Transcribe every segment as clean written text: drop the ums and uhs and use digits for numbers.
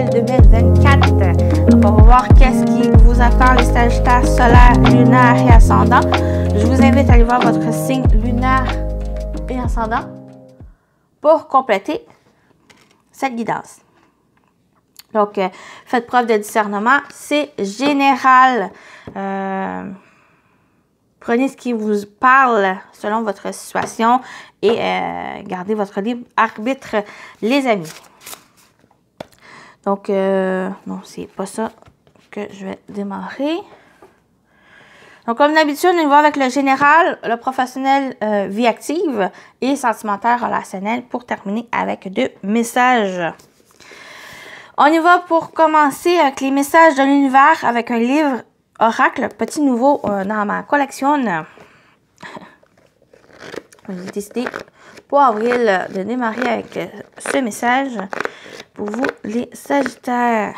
avril 2024. Donc, on va voir qu'est-ce qui vous attend, les Sagittaires solaires, lunaires et ascendants. Je vous invite à aller voir votre signe lunaire et ascendant pour compléter cette guidance. Donc, faites preuve de discernement, c'est général. Prenez ce qui vous parle selon votre situation et gardez votre libre arbitre, les amis. Donc, non, c'est pas ça que je vais démarrer. Donc, comme d'habitude, on y va avec le général, le professionnel, vie active et sentimentaire relationnel pour terminer avec 2 messages. On y va pour commencer avec les messages de l'univers avec un livre Oracle, petit nouveau dans ma collection. J'ai décidé pour avril de démarrer avec ce message pour vous, les Sagittaires.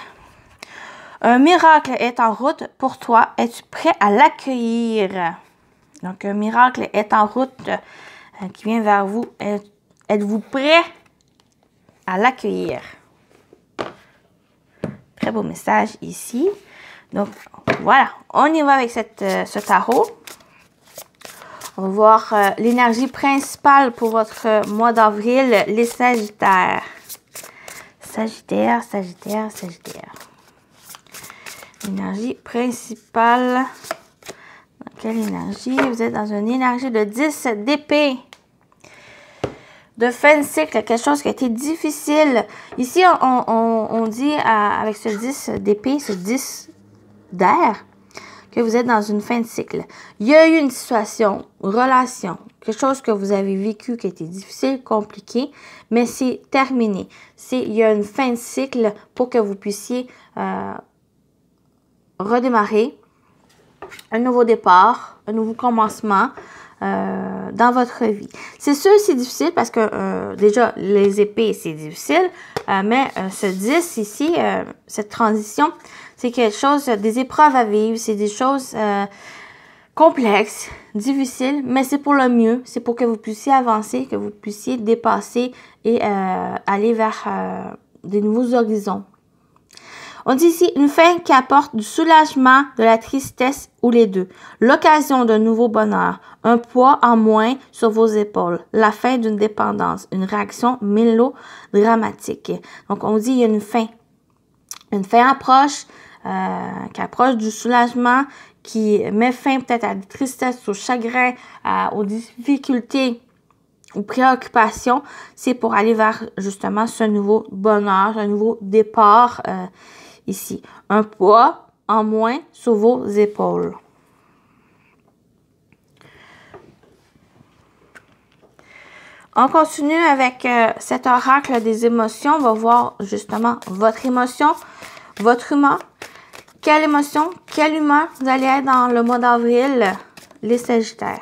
Un miracle est en route pour toi. Es-tu prêt à l'accueillir? Donc, un miracle est en route qui vient vers vous. Êtes-vous prêt à l'accueillir? Très beau message ici. Donc, voilà. On y va avec ce tarot. On va voir l'énergie principale pour votre mois d'avril, les Sagittaires. Sagittaire, Sagittaire, Sagittaire. L'énergie principale. Dans quelle énergie? Vous êtes dans une énergie de 10 d'épée. De fin de cycle, quelque chose qui a été difficile. Ici, on dit avec ce 10 d'épée, ce 10 d'air, que vous êtes dans une fin de cycle. Il y a eu une situation, une relation, quelque chose que vous avez vécu qui a été difficile, compliqué, mais c'est terminé. Il y a une fin de cycle pour que vous puissiez redémarrer, un nouveau départ, un nouveau commencement dans votre vie. C'est sûr c'est difficile parce que déjà les épées c'est difficile, mais ce 10 ici, cette transition, c'est quelque chose, des épreuves à vivre, c'est des choses complexes, difficiles, mais c'est pour le mieux, c'est pour que vous puissiez avancer, que vous puissiez dépasser et aller vers des nouveaux horizons. On dit ici une fin qui apporte du soulagement, de la tristesse ou les deux. L'occasion d'un nouveau bonheur, un poids en moins sur vos épaules, la fin d'une dépendance, une réaction mélodramatique. Donc on dit il y a une fin. Une fin approche, qui approche du soulagement, qui met fin peut-être à la tristesse, au chagrin, aux difficultés, aux préoccupations. C'est pour aller vers justement ce nouveau bonheur, un nouveau départ ici. Un poids en moins sur vos épaules. On continue avec cet oracle des émotions. On va voir justement votre émotion, votre humeur. Quelle émotion, quelle humeur vous allez être dans le mois d'avril, les Sagittaires.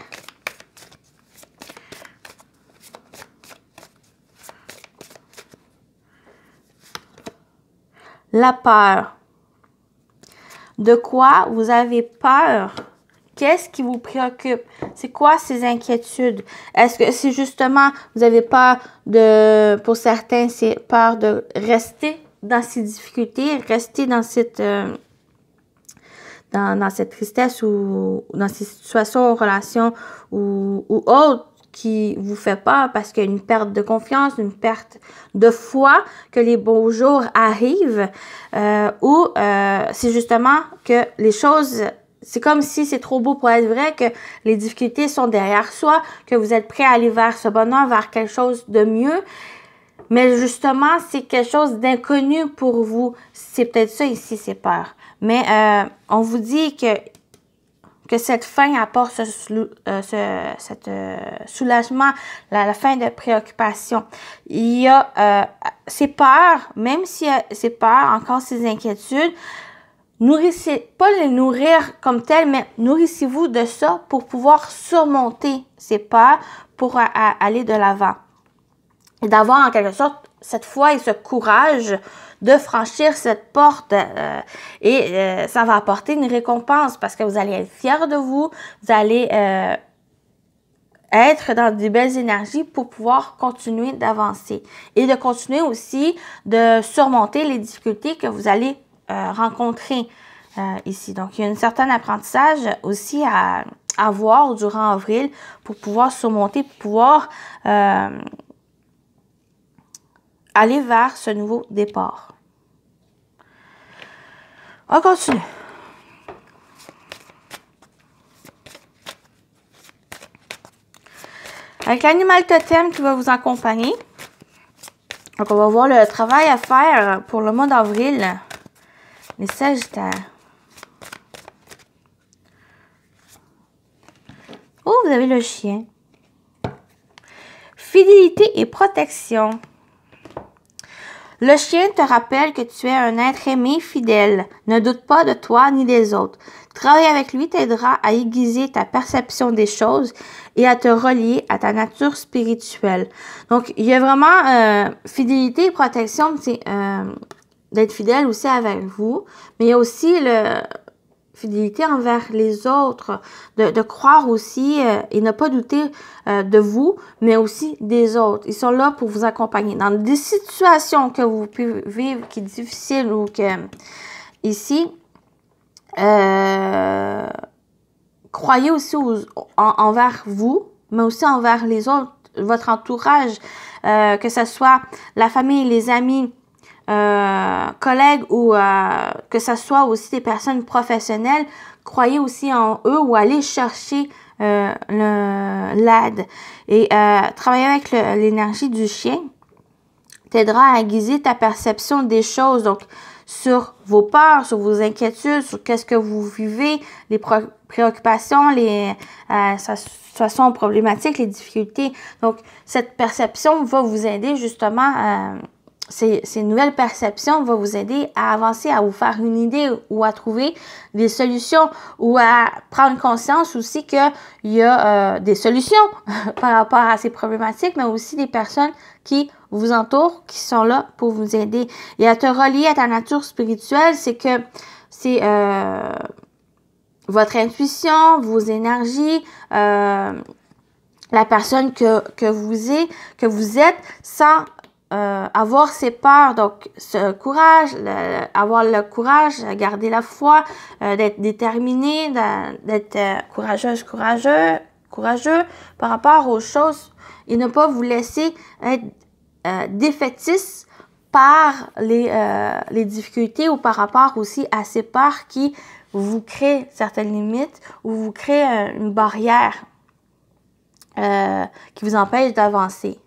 La peur. De quoi vous avez peur? Qu'est-ce qui vous préoccupe? C'est quoi ces inquiétudes? Est-ce que c'est justement, vous avez peur de, pour certains, c'est peur de rester dans ces difficultés, rester dans cette, dans cette tristesse ou dans ces situations, relations ou autres qui vous fait peur parce qu'il y a une perte de confiance, une perte de foi, que les beaux jours arrivent, ou c'est justement que les choses, c'est comme si c'est trop beau pour être vrai, que les difficultés sont derrière soi, que vous êtes prêt à aller vers ce bonheur, vers quelque chose de mieux, mais justement, c'est quelque chose d'inconnu pour vous. C'est peut-être ça ici, c'est peur. Mais on vous dit que cette fin apporte cet soulagement, la fin de préoccupation. Il y a ces peurs, même si ces peurs, encore ces inquiétudes, nourrissez, pas les nourrir comme telles, mais nourrissez-vous de ça pour pouvoir surmonter ces peurs, pour aller de l'avant. Et d'avoir en quelque sorte cette foi et ce courage de franchir cette porte et ça va apporter une récompense parce que vous allez être fiers de vous, vous allez être dans des belles énergies pour pouvoir continuer d'avancer et de continuer aussi de surmonter les difficultés que vous allez rencontrer ici. Donc, il y a un certain apprentissage aussi à avoir durant avril pour pouvoir surmonter, pour pouvoir aller vers ce nouveau départ. On continue. Avec l'animal totem qui va vous accompagner. Donc, on va voir le travail à faire pour le mois d'avril. Les Sagittaires. Oh, vous avez le chien. Fidélité et protection. Le chien te rappelle que tu es un être aimé, fidèle. Ne doute pas de toi ni des autres. Travailler avec lui t'aidera à aiguiser ta perception des choses et à te relier à ta nature spirituelle. Donc, il y a vraiment fidélité et protection, c'est d'être fidèle aussi avec vous, mais il y a aussi fidélité envers les autres, de croire aussi et ne pas douter de vous, mais aussi des autres. Ils sont là pour vous accompagner. Dans des situations que vous pouvez vivre qui est difficile ou que ici, croyez aussi envers vous, mais aussi envers les autres, votre entourage, que ce soit la famille, les amis, collègues ou que ce soit aussi des personnes professionnelles, croyez aussi en eux ou allez chercher l'aide. Et travailler avec l'énergie du chien t'aidera à aiguiser ta perception des choses, donc sur vos peurs, sur vos inquiétudes, sur qu'est-ce que vous vivez, les préoccupations, les situations problématiques, les difficultés. Donc, cette perception va vous aider justement ces nouvelles perceptions vont vous aider à avancer, à vous faire une idée ou à trouver des solutions ou à prendre conscience aussi qu'il y a des solutions par rapport à ces problématiques, mais aussi des personnes qui vous entourent, qui sont là pour vous aider. Et à te relier à ta nature spirituelle, c'est que c'est votre intuition, vos énergies, la personne que vous êtes sans avoir ses peurs, donc ce courage, avoir le courage, garder la foi, d'être déterminé, d'être courageux par rapport aux choses et ne pas vous laisser être défaitiste par les difficultés ou par rapport aussi à ces peurs qui vous créent certaines limites ou vous créent une barrière qui vous empêche d'avancer.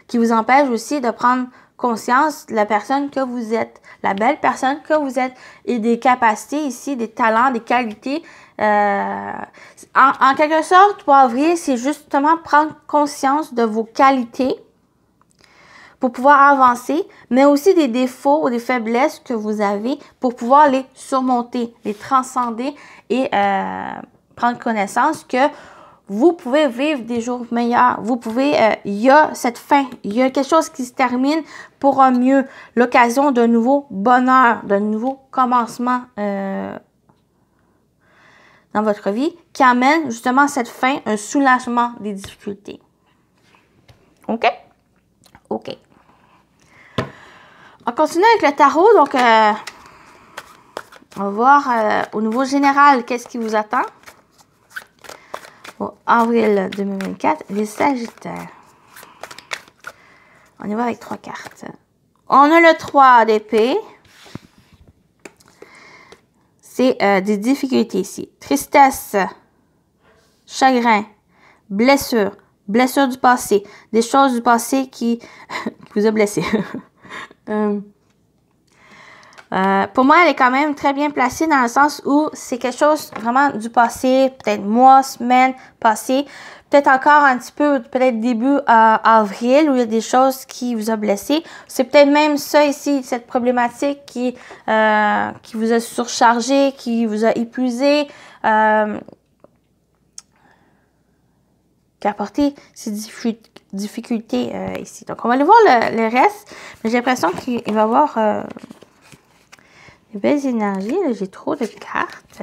Qui vous empêche aussi de prendre conscience de la personne que vous êtes, la belle personne que vous êtes et des capacités ici, des talents, des qualités. En quelque sorte, pour avril, c'est justement prendre conscience de vos qualités pour pouvoir avancer, mais aussi des défauts ou des faiblesses que vous avez pour pouvoir les surmonter, les transcender et prendre connaissance que vous pouvez vivre des jours meilleurs. Vous pouvez, il y a cette fin, il y a quelque chose qui se termine pour un mieux, l'occasion d'un nouveau bonheur, d'un nouveau commencement dans votre vie qui amène justement cette fin, un soulagement des difficultés. OK? OK. On continue avec le tarot. Donc, on va voir au niveau général qu'est-ce qui vous attend. Avril 2024, les Sagittaires. On y va avec 3 cartes. On a le 3 d'épée. C'est des difficultés ici. Tristesse, chagrin, blessure du passé, des choses du passé qui vous a blessé. Pour moi, elle est quand même très bien placée dans le sens où c'est quelque chose vraiment du passé, peut-être mois, semaines passées, peut-être encore un petit peu, peut-être début avril où il y a des choses qui vous a blessé. C'est peut-être même ça ici, cette problématique qui vous a surchargé, qui vous a épuisé, qui a apporté ces difficultés ici. Donc, on va aller voir le reste, mais j'ai l'impression qu'il va y avoir des belles énergies. J'ai trop de cartes.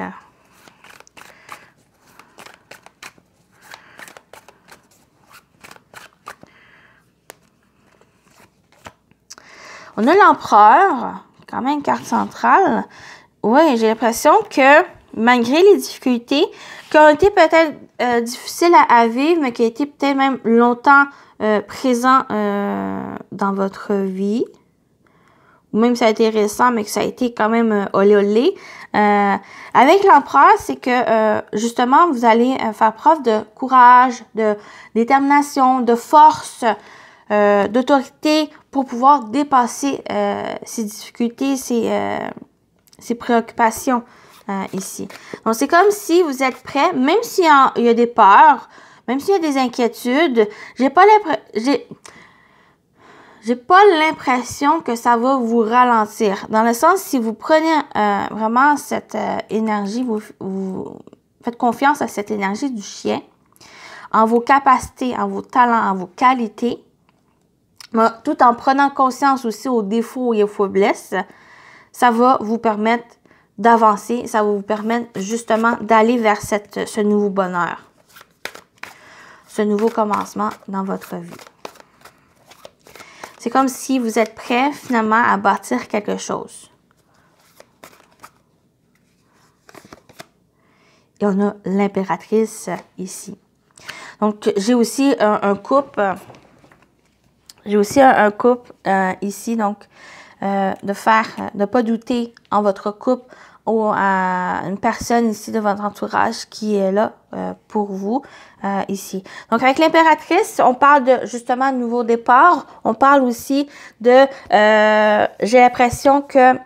On a l'empereur, quand même une carte centrale. Oui, j'ai l'impression que malgré les difficultés qui ont été peut-être difficiles à vivre, mais qui ont été peut-être même longtemps présents dans votre vie, ou même ça a été récent, mais que ça a été quand même olé olé. Avec l'empereur, c'est que justement, vous allez faire preuve de courage, de détermination, de force, d'autorité pour pouvoir dépasser ces difficultés, ces préoccupations ici. Donc, c'est comme si vous êtes prêt, même s'il y a des peurs, même s'il y a des inquiétudes, j'ai pas l'impression que ça va vous ralentir. Dans le sens, si vous prenez vraiment cette énergie, vous faites confiance à cette énergie du chien, en vos capacités, en vos talents, en vos qualités, tout en prenant conscience aussi aux défauts et aux faiblesses, ça va vous permettre d'avancer, ça va vous permettre justement d'aller vers ce nouveau bonheur, ce nouveau commencement dans votre vie. C'est comme si vous êtes prêt finalement à bâtir quelque chose. Et on a l'impératrice ici. Donc, j'ai aussi un couple. J'ai aussi un couple ici, donc de pas douter en votre couple ou à une personne ici de votre entourage qui est là pour vous ici. Donc, avec l'impératrice, on parle de justement de nouveau départ. On parle aussi de, j'ai l'impression que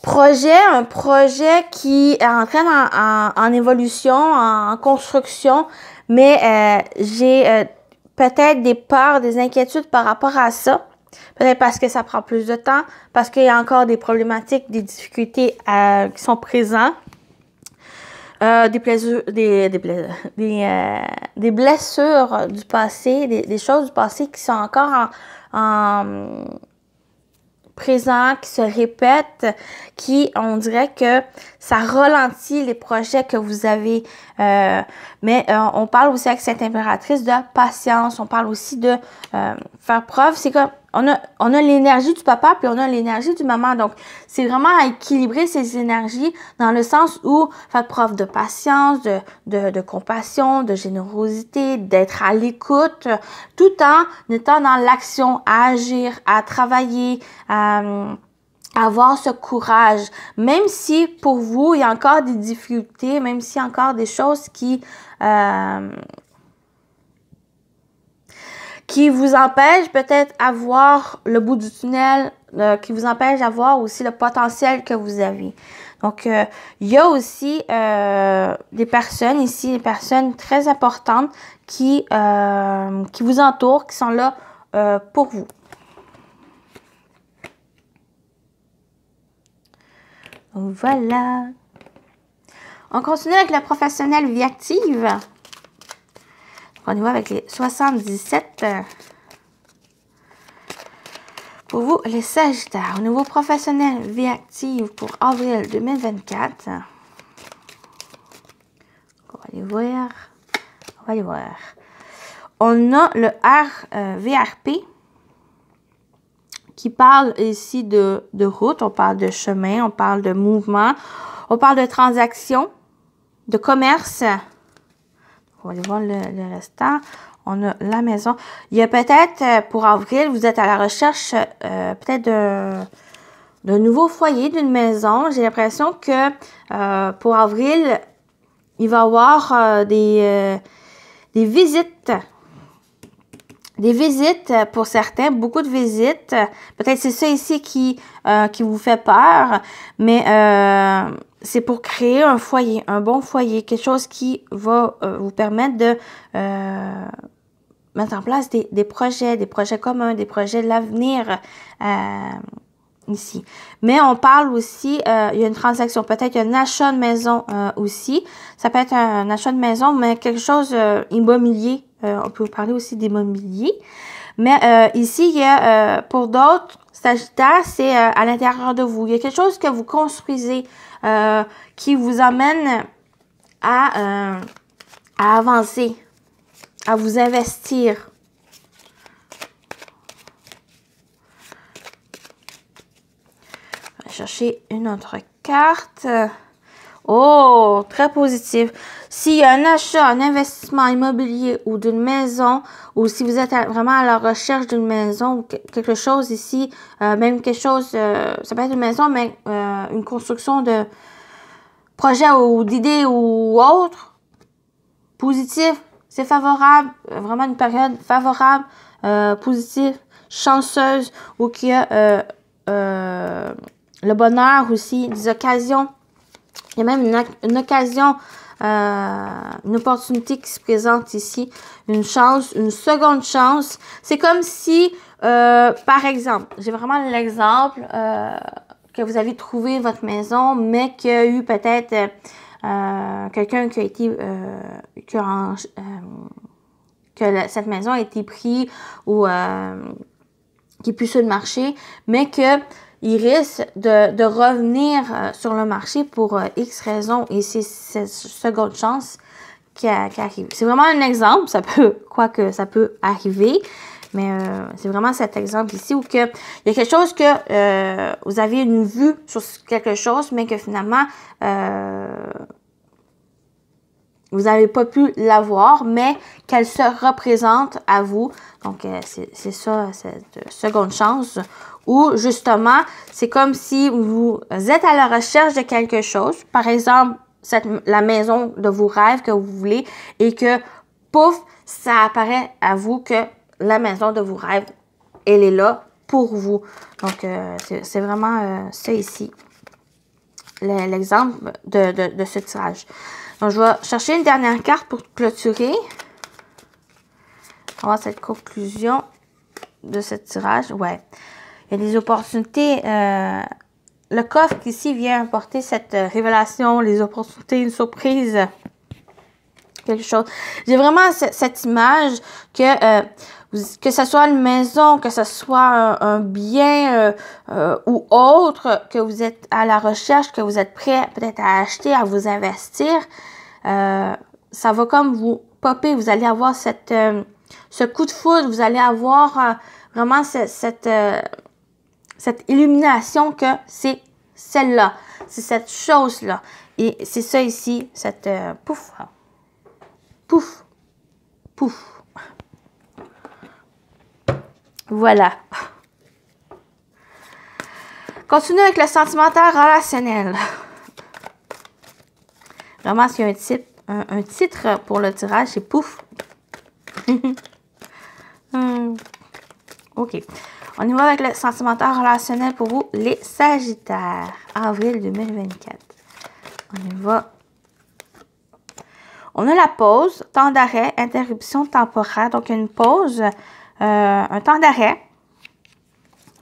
un projet qui est en train en évolution, en construction, mais j'ai peut-être des peurs, des inquiétudes par rapport à ça. Peut-être parce que ça prend plus de temps, parce qu'il y a encore des problématiques, des difficultés qui sont présentes, des blessures du passé, des choses du passé qui sont encore en présent, qui se répètent, qui, on dirait que ça ralentit les projets que vous avez. Mais on parle aussi avec cette impératrice de patience, on parle aussi de faire preuve. C'est comme, on a l'énergie du papa, puis on a l'énergie du maman. Donc, c'est vraiment à équilibrer ces énergies dans le sens où faire preuve de patience, de compassion, de générosité, d'être à l'écoute, tout en étant dans l'action, à agir, à travailler, à avoir ce courage. Même si pour vous, il y a encore des difficultés, même s'il y a encore des choses qui vous empêche peut-être avoir le bout du tunnel, qui vous empêche d'avoir aussi le potentiel que vous avez. Donc, il y a aussi des personnes ici, des personnes très importantes qui vous entourent, qui sont là pour vous. Donc, voilà. On continue avec le professionnel vie active. On y va avec les 77. Pour vous, les Sagittaires, au niveau professionnel, vie active pour avril 2024. On va aller voir. On va aller voir. On a le VRP qui parle ici de route, on parle de chemin, on parle de mouvement, on parle de transaction, de commerce. On va aller voir le restant. On a la maison. Il y a peut-être, pour avril, vous êtes à la recherche peut-être d'un nouveau foyer, d'une maison. J'ai l'impression que pour avril, il va y avoir des visites. Des visites pour certains, beaucoup de visites. Peut-être c'est ça ici qui vous fait peur, mais c'est pour créer un foyer, un bon foyer, quelque chose qui va vous permettre de mettre en place des projets communs, des projets de l'avenir ici. Mais on parle aussi, il y a une transaction, peut-être un achat de maison aussi. Ça peut être un achat de maison, mais quelque chose immobilier. On peut parler aussi d'immobilier. Mais ici, il y a, pour d'autres, Sagittaire, c'est à l'intérieur de vous. Il y a quelque chose que vous construisez qui vous amène à avancer, à vous investir. chercher une autre carte. Oh, très positif. S'il y a un achat, un investissement immobilier ou d'une maison, ou si vous êtes vraiment à la recherche d'une maison ou quelque chose ici, même quelque chose, ça peut être une maison, mais une construction de projet ou d'idées ou autre, positif, c'est favorable, vraiment une période favorable, positive, chanceuse, ou qu'il y a le bonheur aussi, des occasions. Il y a même une occasion, une opportunité qui se présente ici, une chance, une seconde chance. C'est comme si, par exemple, j'ai vraiment l'exemple que vous avez trouvé votre maison, mais qu'il y a eu peut-être quelqu'un qui a été, cette maison a été prise ou qui est plus sur le marché, mais que il risque de revenir sur le marché pour X raisons et c'est cette seconde chance qui arrive. C'est vraiment un exemple, quoique ça peut arriver, mais c'est vraiment cet exemple ici où il y a quelque chose que vous avez une vue sur quelque chose, mais que finalement vous n'avez pas pu la mais qu'elle se représente à vous. Donc, c'est ça, cette seconde chance. Ou, justement, c'est comme si vous êtes à la recherche de quelque chose. Par exemple, la maison de vos rêves que vous voulez et que, pouf, ça apparaît à vous que la maison de vos rêves, elle est là pour vous. Donc, c'est vraiment ça ici. L'exemple de ce tirage. Donc, je vais chercher une dernière carte pour clôturer. On va voir cette conclusion de ce tirage. Ouais. Il y a des opportunités. Le coffre ici vient apporter cette révélation, les opportunités, une surprise. Quelque chose. J'ai vraiment cette image que ce soit une maison, que ce soit un bien ou autre, que vous êtes à la recherche, que vous êtes prêt peut-être à acheter, à vous investir, ça va comme vous popper. Vous allez avoir ce coup de foudre, vous allez avoir vraiment cette illumination que c'est celle-là, c'est cette chose-là. Et c'est ça ici, cette pouf, pouf, pouf. Voilà. Continuez avec le sentimental relationnel. Vraiment, s'il y a un titre pour le tirage, c'est pouf. OK. On y va avec le sentimental relationnel pour vous, les Sagittaires, avril 2024. On y va. On a la pause, temps d'arrêt, interruption temporaire. Donc, une pause, un temps d'arrêt,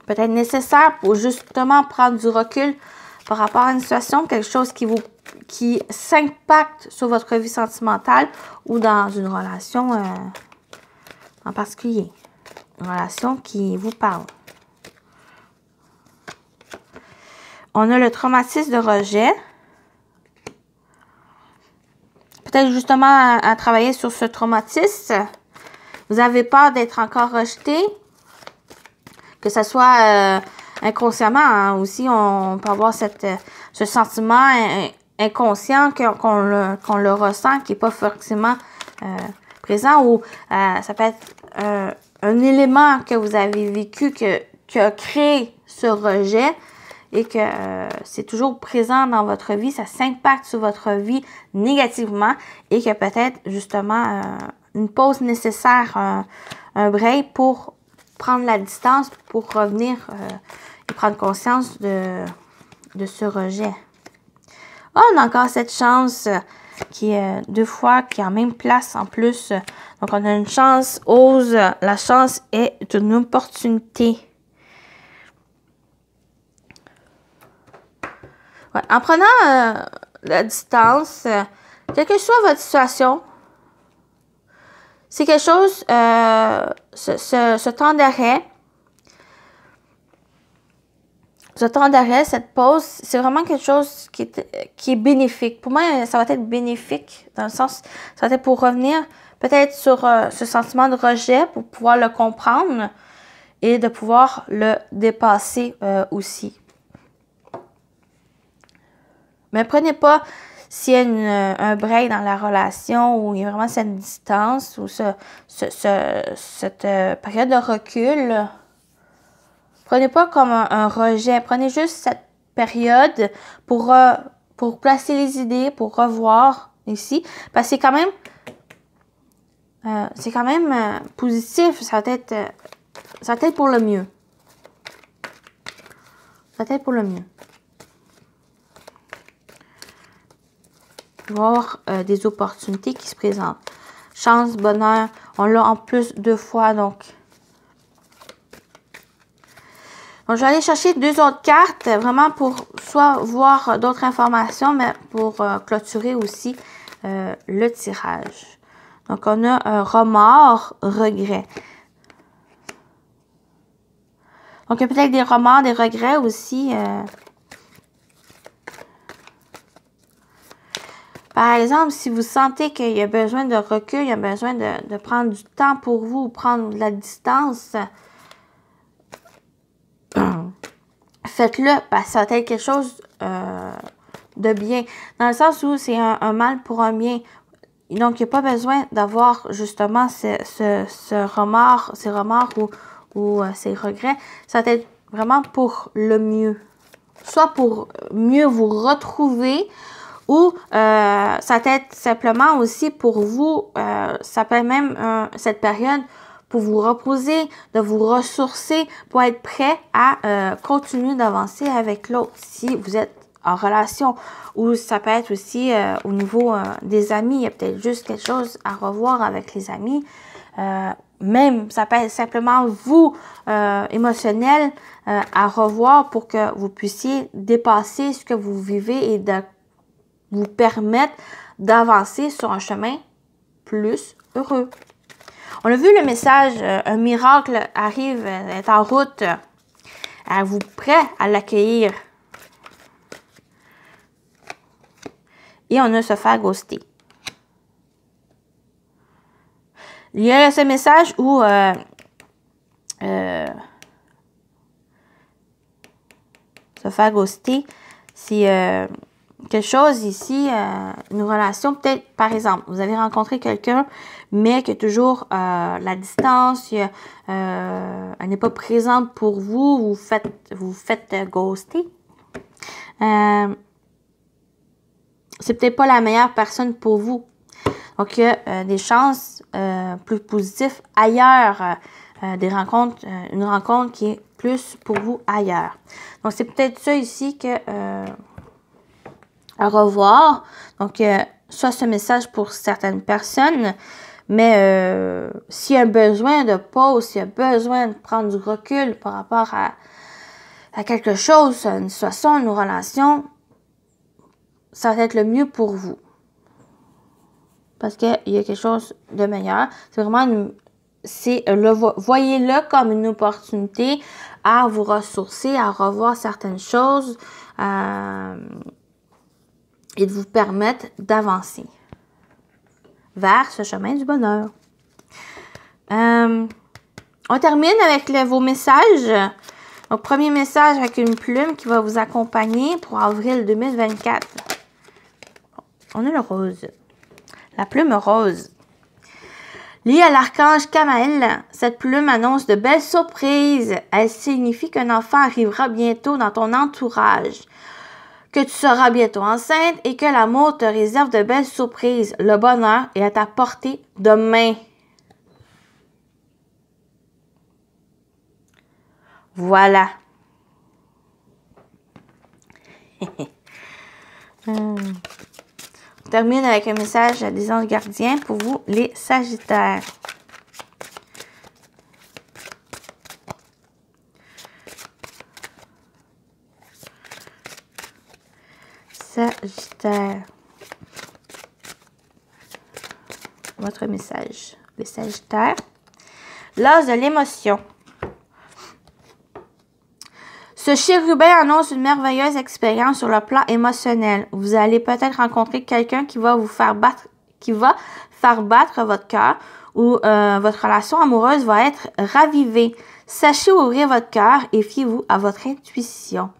peut-être nécessaire pour justement prendre du recul par rapport à une situation, quelque chose qui s'impacte sur votre vie sentimentale ou dans une relation en particulier. Une relation qui vous parle. On a le traumatisme de rejet. Peut-être justement à travailler sur ce traumatisme. Vous avez peur d'être encore rejeté. Que ce soit inconsciemment, hein, aussi, on peut avoir ce sentiment inconscient qu'on le ressent, qui n'est pas forcément présent, ou ça peut être un élément que vous avez vécu qui a créé ce rejet et que c'est toujours présent dans votre vie, ça s'impacte sur votre vie négativement et que peut-être justement une pause nécessaire, un break pour prendre la distance, pour revenir et prendre conscience de ce rejet. Oh, on a encore cette chance qui est 2 fois, qui est en même place en plus. Donc, on a une chance, ose. La chance est une opportunité. Ouais, en prenant la distance, quelle que soit votre situation, c'est quelque chose, ce temps d'arrêt, cette pause, c'est vraiment quelque chose qui est bénéfique. Pour moi, ça va être bénéfique dans le sens, ça va être pour revenir peut-être sur ce sentiment de rejet, pour pouvoir le comprendre et de pouvoir le dépasser aussi. Mais prenez pas s'il y a un break dans la relation ou il y a vraiment cette distance ou cette période de recul. Prenez pas comme un rejet. Prenez juste cette période pour placer les idées, pour revoir ici. Parce que c'est quand même positif. Ça va être pour le mieux. Ça va être pour le mieux. Voir des opportunités qui se présentent. Chance, bonheur, on l'a en plus 2 fois, donc je vais aller chercher 2 autres cartes, vraiment pour soit voir d'autres informations, mais pour clôturer aussi le tirage. Donc, on a remords, regret. Donc, il y a peut-être des remords, des regrets aussi. Par exemple, si vous sentez qu'il y a besoin de recul, il y a besoin de prendre du temps pour vous, prendre de la distance, faites-le parce que ça va être quelque chose de bien. Dans le sens où c'est un mal pour un bien. Donc, il n'y a pas besoin d'avoir justement ce remords, ces remords ou ces regrets. Ça va être vraiment pour le mieux. Soit pour mieux vous retrouver ou ça va être simplement aussi pour vous, ça peut être même cette période pour vous reposer, de vous ressourcer, pour être prêt à continuer d'avancer avec l'autre si vous êtes en relation. Ou ça peut être aussi au niveau des amis, il y a peut-être juste quelque chose à revoir avec les amis. Même, ça peut être simplement vous, émotionnel, à revoir pour que vous puissiez dépasser ce que vous vivez et de vous permettre d'avancer sur un chemin plus heureux. On a vu le message, un miracle arrive, est en route. Êtes-vous prêt à l'accueillir? Et on a se faire ghoster. Il y a ce message où se faire ghoster, c'est quelque chose ici, une relation, peut-être, par exemple, vous avez rencontré quelqu'un, mais que toujours la distance, elle n'est pas présente pour vous, vous faites ghoster. C'est peut-être pas la meilleure personne pour vous. Donc, il y a des chances plus positives ailleurs, une rencontre qui est plus pour vous ailleurs. Donc, c'est peut-être ça ici que à revoir. Donc, soit ce message pour certaines personnes, mais s'il y a un besoin de pause, s'il y a besoin de prendre du recul par rapport à quelque chose, une situation, une relation, ça va être le mieux pour vous. Parce qu'il y a quelque chose de meilleur. C'est vraiment voyez-le comme une opportunité à vous ressourcer, à revoir certaines choses et de vous permettre d'avancer vers ce chemin du bonheur. On termine avec vos messages. Donc, premier message avec une plume qui va vous accompagner pour avril 2024. On a le rose. La plume rose. Liée à l'archange Kamael, cette plume annonce de belles surprises. Elle signifie qu'un enfant arrivera bientôt dans ton entourage, que tu seras bientôt enceinte et que l'amour te réserve de belles surprises. Le bonheur est à ta portée de main. Voilà. On termine avec un message des anges gardiens pour vous, les Sagittaires. Sagittaire. Votre message. Les Sagittaires. L'as de l'émotion. Ce chérubin annonce une merveilleuse expérience sur le plan émotionnel. Vous allez peut-être rencontrer quelqu'un qui va faire battre votre cœur ou votre relation amoureuse va être ravivée. Sachez ouvrir votre cœur et fiez-vous à votre intuition.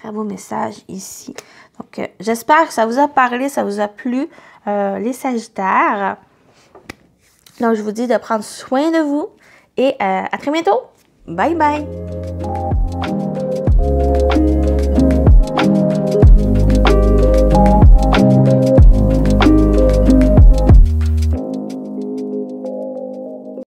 très beau message ici. Donc, j'espère que ça vous a parlé, ça vous a plu, les Sagittaires. Donc, je vous dis de prendre soin de vous et à très bientôt. Bye bye!